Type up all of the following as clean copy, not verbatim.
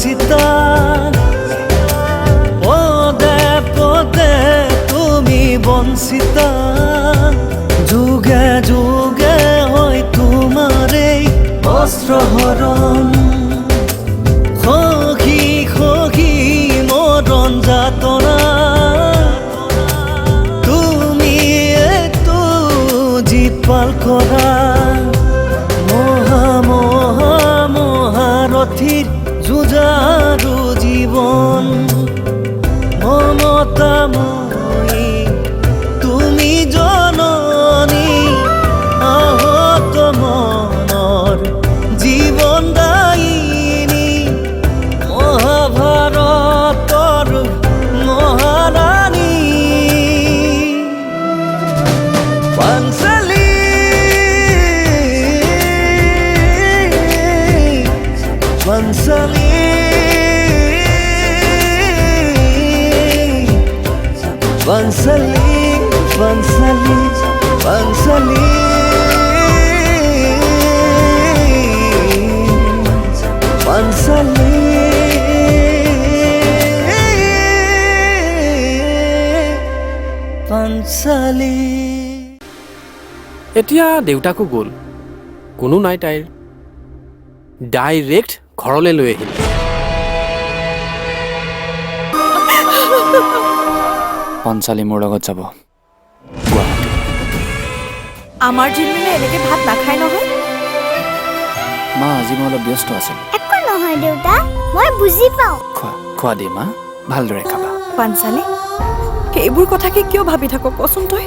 সীতা পদে পদে তুমি বঞ্চিতা যুগে যুগে হয় তোমাৰ এই বস্ত্ৰহৰণ সখী সখী মৰণ যাতনা তুমি একটু জীপাল কৰা মহাৰথীৰ যুঁজাৰু জীৱন মমতাময়ী তুমি জননী আহত মনৰ জীৱন দায়িনী মহাভাৰতৰ মহাৰাণী Panchali Pansali, Pansali, Pansali, Pansali, Pansali, Pansali. এতিয়া দেউতাকো গ'ল, কোনো নাই তাইৰ। ডাইৰেক্ট ঘৰলৈ লৈ আহিল। পঞ্চালী মোৰ লগত যাব গুৱাহাটী। আমাৰ জিলমিলে এনেকে ভাত নাখায় নহয়। মা আজি মই অলপ ব্যস্ত আছিলোঁ। একো নহয় দেউতা, মই বুজি পাওঁ। খোৱা দে মা, ভালদৰে খাবা। পাঞ্চালী সেইবোৰ কথাকে কিয় ভাবি থাকো কচোন তই।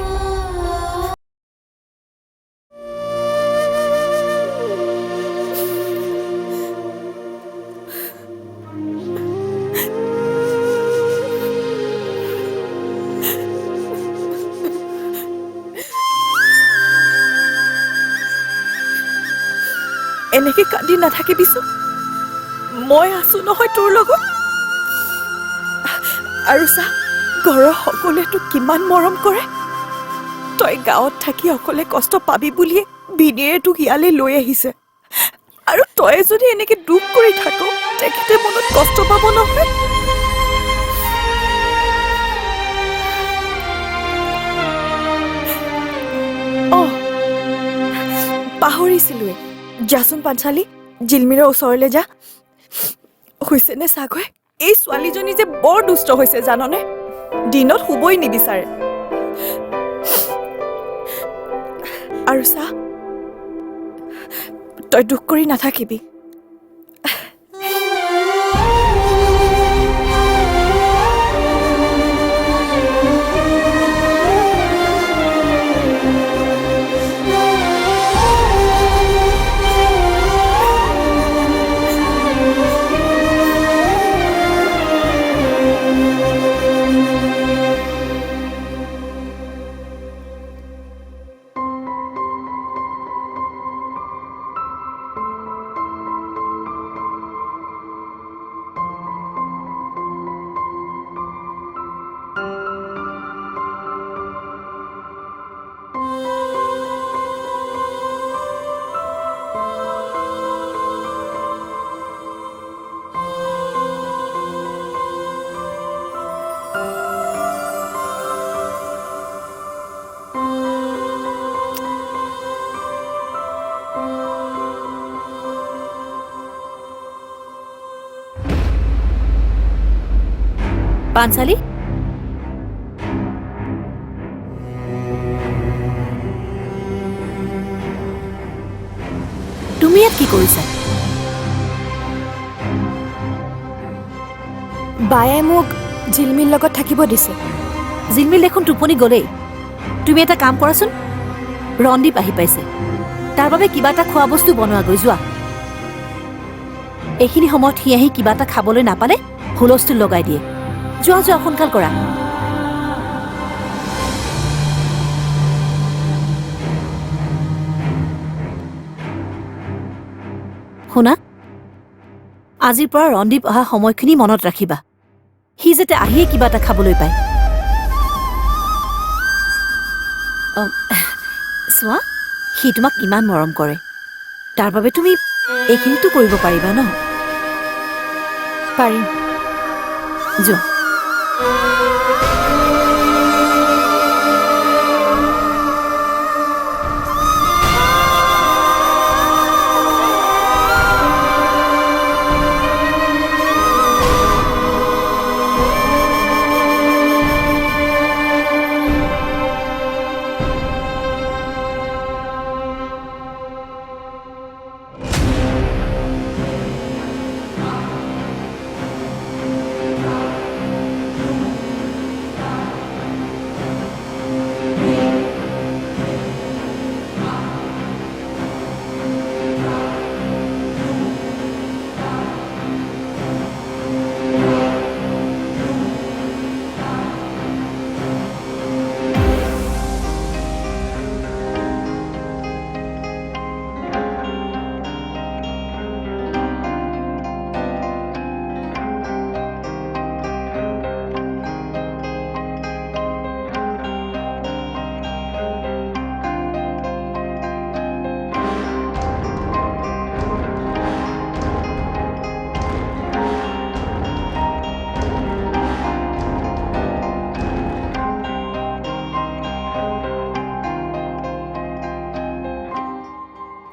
এনেকে কান্দি নাথাকিবিচোন, মই আছো নহয় তোৰ লগত। আৰু চা, ঘৰৰ সকলোৱে তোক কিমান মৰম কৰে। তই গাঁৱত থাকি অকলে কষ্ট পাবি বুলিয়ে ভিনিয়ে তোক ইয়ালৈ লৈ আহিছে। আৰু তই যদি এনেকে দুখ কৰি থাক, তেখেতে মনত কষ্ট পাব নহয়। পাহৰিছিলোৱে। যাচোন পাঞ্চালী, জিলমিৰৰ ওচৰলৈ যা। হৈছেনে চাগৈ? এই ছোৱালীজনী যে বৰ দুষ্ট হৈছে জাননে, দিনত শুবই নিবিচাৰে। আৰু চা, তই দুখ কৰি নাথাকিবি। পাঞ্চালী, তুমি ইয়াত কি কৰিছা? বায়ে মোক জিলমিৰ লগত থাকিব দিছে। জিলমিল দেখোন টোপনি গ'লেই। তুমি এটা কাম কৰাচোন, ৰণদীপ আহি পাইছে, তাৰ বাবে কিবা এটা খোৱা বস্তু বনোৱাগৈ যোৱা। এইখিনি সময়ত সি আহি কিবা এটা খাবলৈ নাপালে হুলস্থুল লগাই দিয়ে। যোৱা যোৱা, সোনকাল কৰা। শুনা, আজিৰ পৰা ৰণদীপ অহা সময়খিনি মনত ৰাখিবা। সি যাতে আহিয়ে কিবা এটা খাবলৈ পায়। চোৱা, সি তোমাক ইমান মৰম কৰে, তাৰ বাবে তুমি এইখিনিতো কৰিব পাৰিবা ন? পাৰিম যোৱা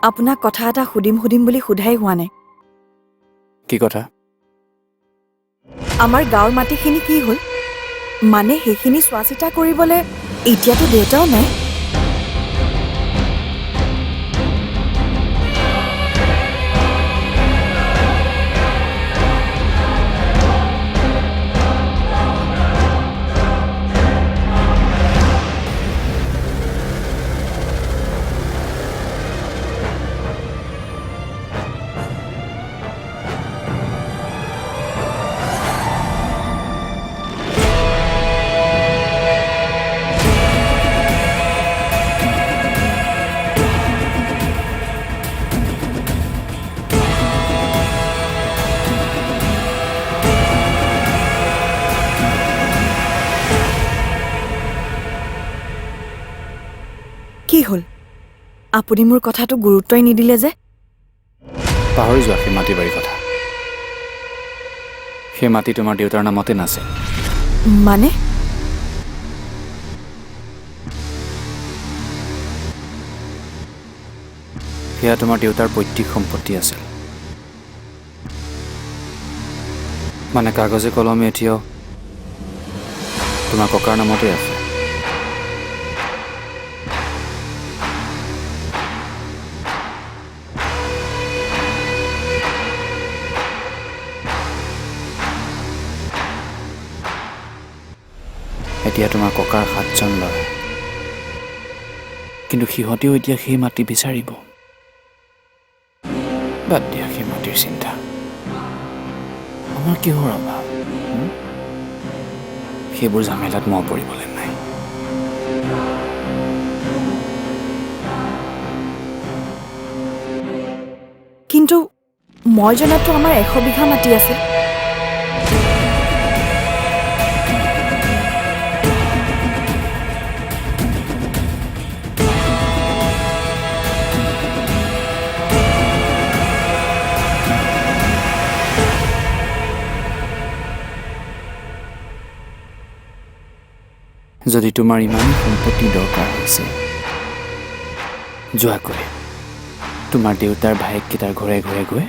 আপোনাক কথা এটা সুধিম বুলি সোধাই হোৱা নাই কি কথা আমাৰ গাঁৱৰ মাটিখিনি কি হ'ল মানে সেইখিনি চোৱা চিতা কৰিবলৈ এতিয়াতো দেউতাও নাই কি হ'ল আপুনি মোৰ কথাটো গুৰুত্বই নিদিলে যে পাহৰি যোৱা সেই মাটি বাৰীৰ কথা সেই মাটি তোমাৰ দেউতাৰ নামতে নাছিল মানে সেয়া তোমাৰ দেউতাৰ পৈতৃক সম্পত্তি আছিল মানে কাগজে কলমে এতিয়াও তোমাৰ ককাৰ নামতে আছে এতিয়া তোমাৰ ককাৰ 7জন ল'ৰা কিন্তু সিহঁতেও এতিয়া সেই মাটি বিচাৰিব বাদ দিয়া সেই মাটিৰ চিন্তা আমাৰ কিহৰ অভাৱ সেইবোৰ ঝামেলাত মই পৰিবলৈ নাই কিন্তু মই জনাততো আমাৰ 100 বিঘা মাটি আছে যদি তোমাৰ ইমান সম্পত্তি দৰকাৰ হৈছে যোৱাকৈ তোমাৰ দেউতাৰ ভায়েককেইটাৰ ঘৰে ঘৰে গৈ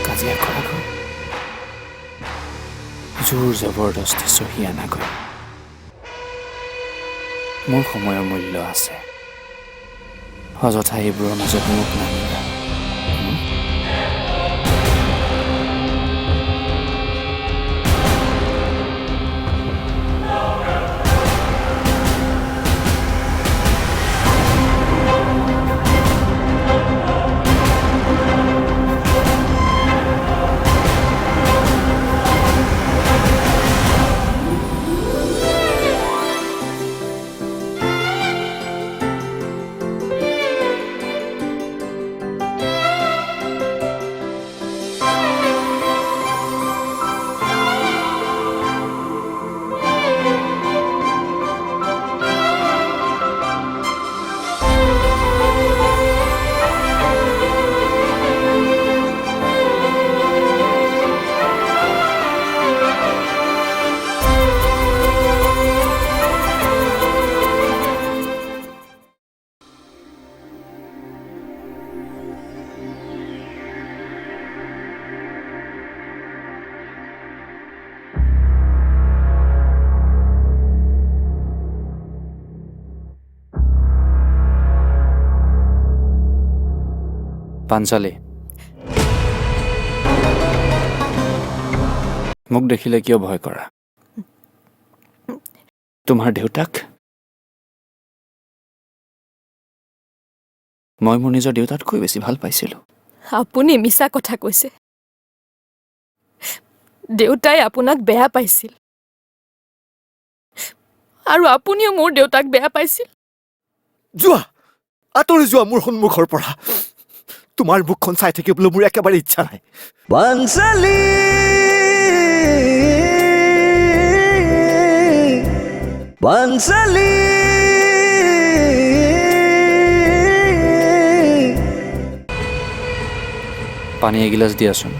কাজিয়া কৰাগৈ জোৰ জবৰদস্তি চহী আনাগৈ মোৰ সময়ৰ মূল্য আছে অযথা এইবোৰৰ মাজত মোক নামিবা পাঞ্চালী, মোক দেখিলে কিয় ভয় কৰা? তোমাৰ দেউতাক মই মোৰ নিজৰ দেউতাতকৈ বেছি ভাল পাইছিলোঁ। আপুনি মিছা কথা কৈছে। দেউতাই আপোনাক বেয়া পাইছিল আৰু আপুনিও মোৰ দেউতাক বেয়া পাইছিল। যোৱা, আঁতৰি যোৱা মোৰ সন্মুখৰ পৰা। তোমাৰ মুখখন চাই থাকিবলৈ মোৰ একেবাৰে ইচ্ছা নাই। বনশালী বনশালী পানী এগিলাচ দিয়াচোন।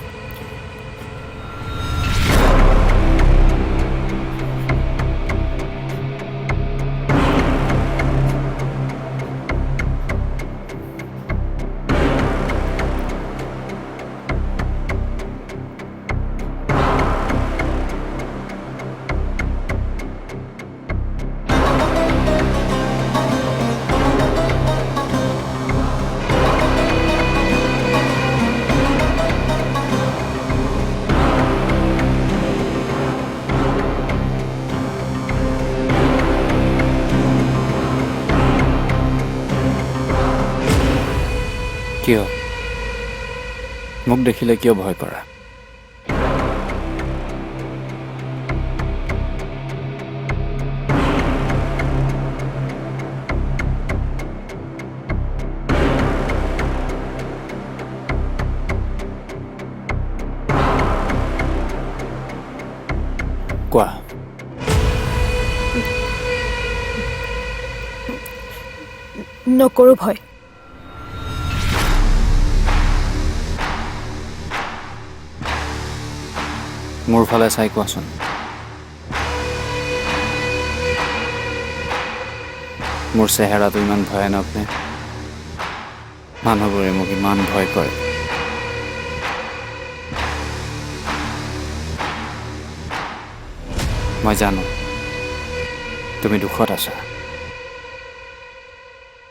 কিয়? মোক দেখিলে কিয় ভয় কৰা? কোৱা। নকৰো ভয়। মোৰ ফালে চাই কোৱাচোন। মোৰ চেহেৰাটো ইমান ভয়ানক নে? মানুহবোৰে মোক ইমান ভয় কৰে। মই জানো তুমি দুখত আছা।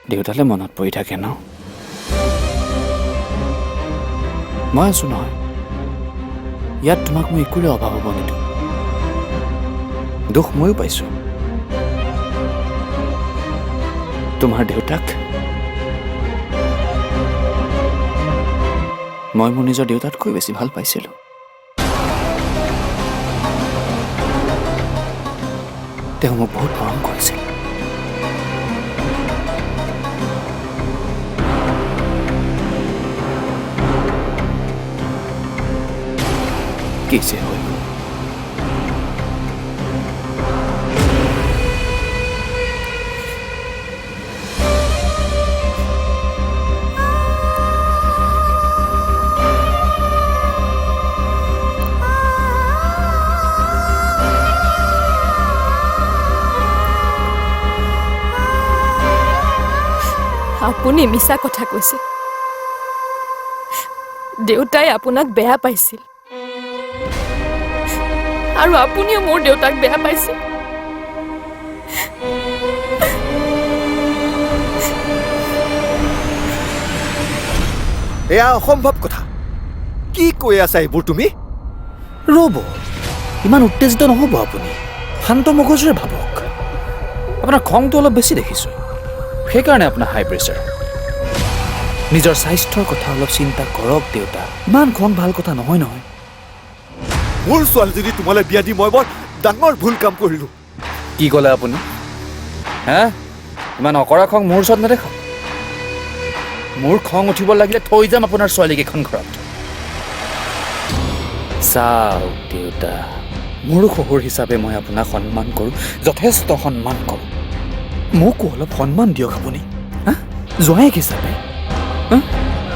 দেউতালে মনত পৰি থাকে ন? মই আছো নহয়। ইয়াত তোমাক মই একোৰে অভাৱ হ'ব নিদিওঁ। দুখ ময়ো পাইছোঁ। তোমাৰ দেউতাক মই মোৰ নিজৰ দেউতাতকৈ বেছি ভাল পাইছিলোঁ। তেওঁ মোক বহুত মৰম কৰিছিল। কি যে হৈ গ'ল। আপুনি মিছা কথা কৈছে। দেউতাই আপোনাক বেয়া পাইছিল আৰু আপুনিও মোৰ দেউতাক বেয়া পাইছিল। এয়া অসম্ভৱ কথা। কি কৈ আছা এইবোৰ তুমি? ৰ'ব, ইমান উত্তেজিত নহ'ব আপুনি। শান্ত মগজুৰে ভাবক। আপোনাৰ খংটো অলপ বেছি দেখিছোঁ, সেইকাৰণে আপোনাৰ হাই প্ৰেছাৰ। নিজৰ স্বাস্থ্যৰ কথা অলপ চিন্তা কৰক দেউতা। ইমান খং ভাল কথা নহয় নহয়। মোৰ ছোৱালীজনী তোমালৈ বিয়া দি মই বৰ ডাঙৰ ভুল কাম কৰিলোঁ। কি ক'লে আপুনি? হা? ইমান অকৰা খং মোৰ ওচৰত নেদেখক। মোৰ খং উঠিব লাগিলে থৈ যাম আপোনাৰ ছোৱালীক এখন ঘৰত। চাওক দেউতা, মোৰো শহুৰ হিচাপে মই আপোনাক সন্মান কৰোঁ, যথেষ্ট সন্মান কৰোঁ। মোকো অলপ সন্মান দিয়ক আপুনি। হা? জোৱায়েক হিচাপে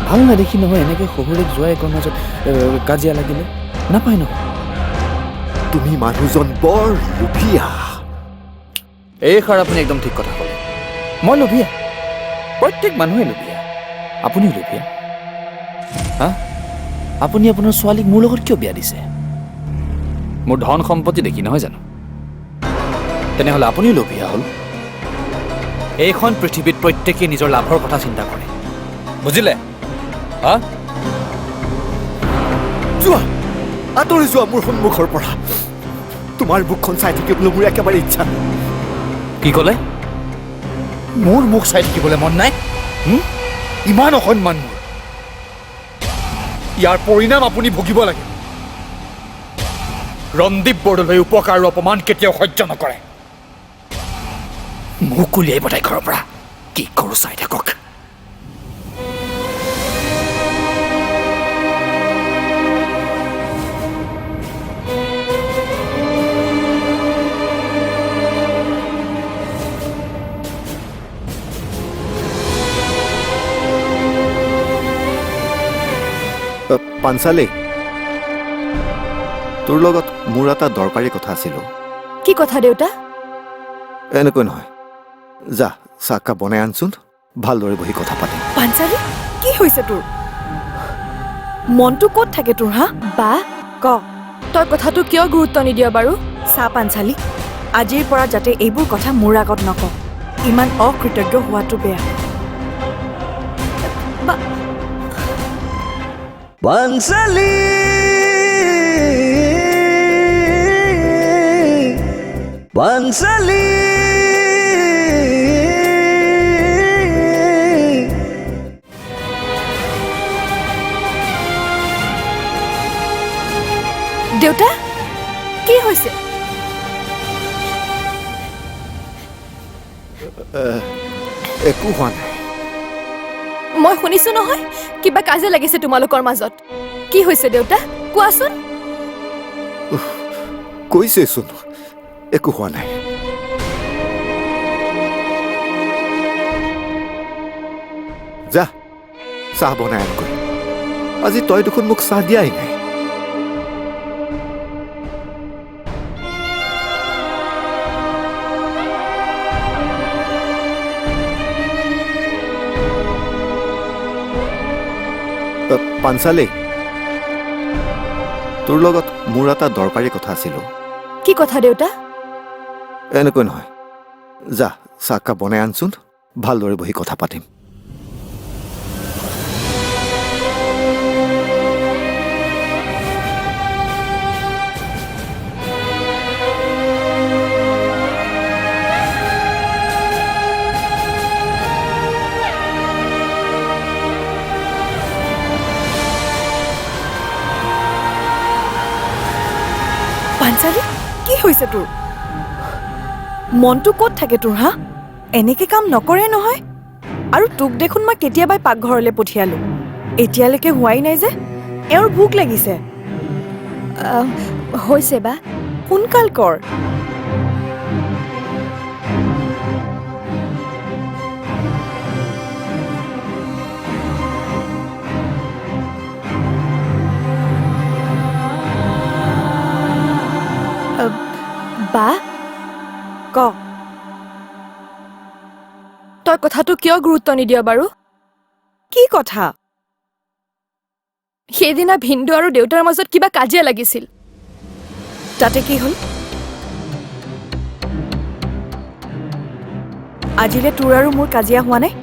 ভাল নেদেখি নহয় এনেকৈ শহুৰেক জোৱায়েকৰ মাজত কাজিয়া লাগিলে। নাপায় নহয়। তুমি মানুহজন বৰ লোভীয়া। এইষাৰ আপুনি একদম ঠিক কথা ক'লে। মই লোভীয়া, প্ৰত্যেক মানুহে লোভীয়া। আপুনিও লোভীয়া। হা? আপুনি আপোনাৰ ছোৱালীক মোৰ লগত কিয় বিয়া দিছে? মোৰ ধন সম্পত্তি দেখি নহয় জানো? তেনেহ'লে আপুনিও লোভীয়া হ'ল। এইখন পৃথিৱীত প্ৰত্যেকেই নিজৰ লাভৰ কথা চিন্তা কৰে, বুজিলে? হা যোৱা আঁতৰি যোৱা মোৰ সন্মুখৰ পৰা তোমাৰ মুখখন চাই থাকিবলৈ মোৰ একেবাৰে ইচ্ছা নাই কি ক'লে মোৰ মুখ চাই থাকিবলৈ মন নাই ইমান অসন্মান মোৰ ইয়াৰ পৰিণাম আপুনি ভুগিব লাগে ৰন্দীপ বৰদলৈ উপকাৰ আৰু অপমান কেতিয়াও সহ্য নকৰে মোক উলিয়াই পঠাই ঘৰৰ পৰা কি কৰোঁ চাই থাকক পাঞ্চালী তোৰ লগত মোৰ এটা দৰকাৰী কথা আছিল কি কথা দেউতা এনেকৈ নহয় যা চাহকাপ বনাই আনচোন ভালদৰে বহি কথা পাতিম পাঞ্চালী কি হৈছে তোৰ মনটো ক'ত থাকে তোৰ হা বা ক তই কথাটো কিয় গুৰুত্ব নিদিয় বাৰু চাহ পাঞ্চালী আজিৰ পৰা যাতে এইবোৰ কথা মোৰ আগত নক ইমান অকৃতজ্ঞ হোৱাটো বেয়া বাঞ্চালী বাঞ্চালী দেউতা কি হৈছে একো হোৱা নাই মই শুনিছো নহয় কিবা কাজিয়া লাগিছে তোমালোকৰ মাজত কি হৈছে দেউতা কোৱাচোন কৈছেচোন একো হোৱা নাই যা চাহ বনাই আনকৈ আজি তই দেখোন মোক চাহ দিয়াই নাই পাঞ্চালী তোৰ লগত মোৰ এটা দৰকাৰী কথা আছিল কি কথা দেউতা এনেকৈ নহয় যা চাহকাপ বনাই আনচোন ভালদৰে বহি কথা পাতিম পাঞ্চালী কি হৈছে তোৰ মনটো ক'ত থাকে তোৰ হা এনেকে কাম নকৰে নহয় আৰু তোক দেখোন মই কেতিয়াবাই পাকঘৰলৈ পঠিয়ালো এতিয়ালৈকে হোৱাই নাই যে এওঁৰ ভোক লাগিছে হৈছে বা সোনকাল কৰ বা ক তই কথাটো কিয় গুৰুত্ব নিদিয় বাৰু কি কথা সেইদিনা ভিন্দু আৰু দেউতাৰ মাজত কিবা কাজিয়া লাগিছিল তাতে কি হ'ল আজিলে তোৰ আৰু মোৰ কাজিয়া হোৱা নাই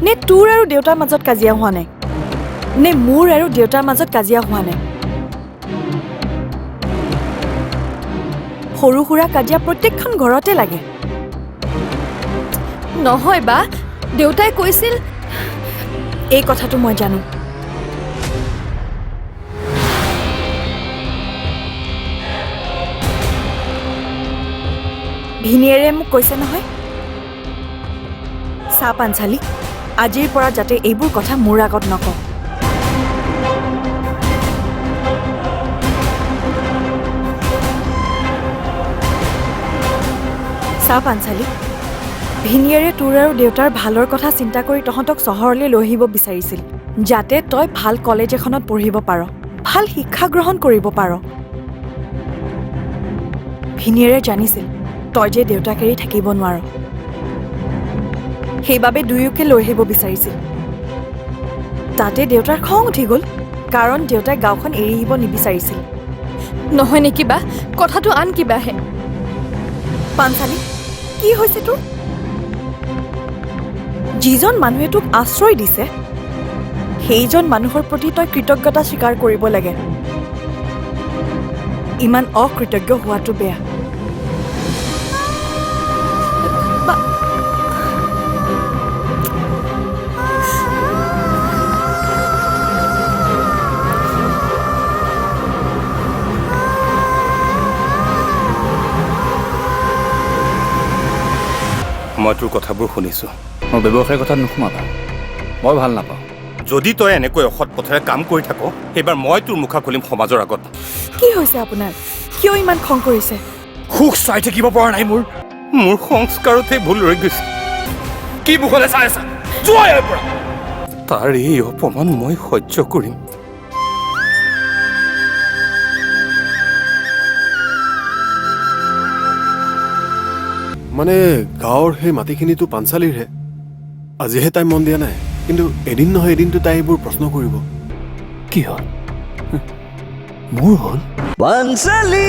নে তোৰ আৰু দেউতাৰ মাজত কাজিয়া হোৱা নাই নে মোৰ আৰু দেউতাৰ মাজত কাজিয়া হোৱা নাই সৰু সুৰা কাজিয়া প্ৰত্যেকখন ঘৰতে লাগে নহয় বা দেউতাই কৈছিল এই কথাটো মই জানো ভিনিয়েৰে মোক কৈছে নহয় চাহ পাঞ্চালী আজিৰ পৰা যাতে এইবোৰ কথা মোৰ আগত নক চাহ পাঞ্চালী ভিনিয়েৰে তোৰ আৰু দেউতাৰ ভালৰ কথা চিন্তা কৰি তহঁতক চহৰলৈ লৈ আহিব বিচাৰিছিল যাতে তই ভাল কলেজ এখনত পঢ়িব পাৰ ভাল শিক্ষা গ্ৰহণ কৰিব পাৰ ভিনিয়েৰে জানিছিল তই যে দেউতাক এৰি থাকিব নোৱাৰ সেইবাবে দুয়োকে লৈ আহিব বিচাৰিছিল তাতে দেউতাৰ খং উঠি গ'ল কাৰণ দেউতাই গাঁওখন এৰি আহিব নিবিচাৰিছিল নহয় নেকি বা কথাটো আন কিবাহে পাঞ্চালী কি হৈছে তোৰ যিজন মানুহে তোক আশ্ৰয় দিছে সেইজন মানুহৰ প্ৰতি তই কৃতজ্ঞতা স্বীকাৰ কৰিব লাগে ইমান অকৃতজ্ঞ হোৱাটো বেয়া মই তোৰ কথাবোৰ শুনিছোঁ। মোৰ ব্যৱসায়ৰ কথাত নোসোমাবা মই ভাল নাপাওঁ যদি তই এনেকৈ অসৎ পথেৰে কাম কৰি থাক সেইবাৰ মই তোৰ মুখা খুলিম সমাজৰ আগত। কি হৈছে আপোনাৰ কিয় ইমান খং কৰিছে সুখ চাই থাকিব পৰা নাই মোৰ মোৰ সংস্কাৰতে ভুল ৰৈ গৈছে। কি মুখলৈ চাই আছা যোৱা ইয়াৰ পৰা। তাৰ এই অপমান মই সহ্য কৰিম। মানে গাঁৱৰ সেই মাটিখিনিতো পাঞ্চালীৰহে আজিহে তাই মন দিয়া নাই কিন্তু এদিন নহয় এদিনতো তাই এইবোৰ প্ৰশ্ন কৰিব কি হ'ল মোৰ হ'ল পাঞ্চালী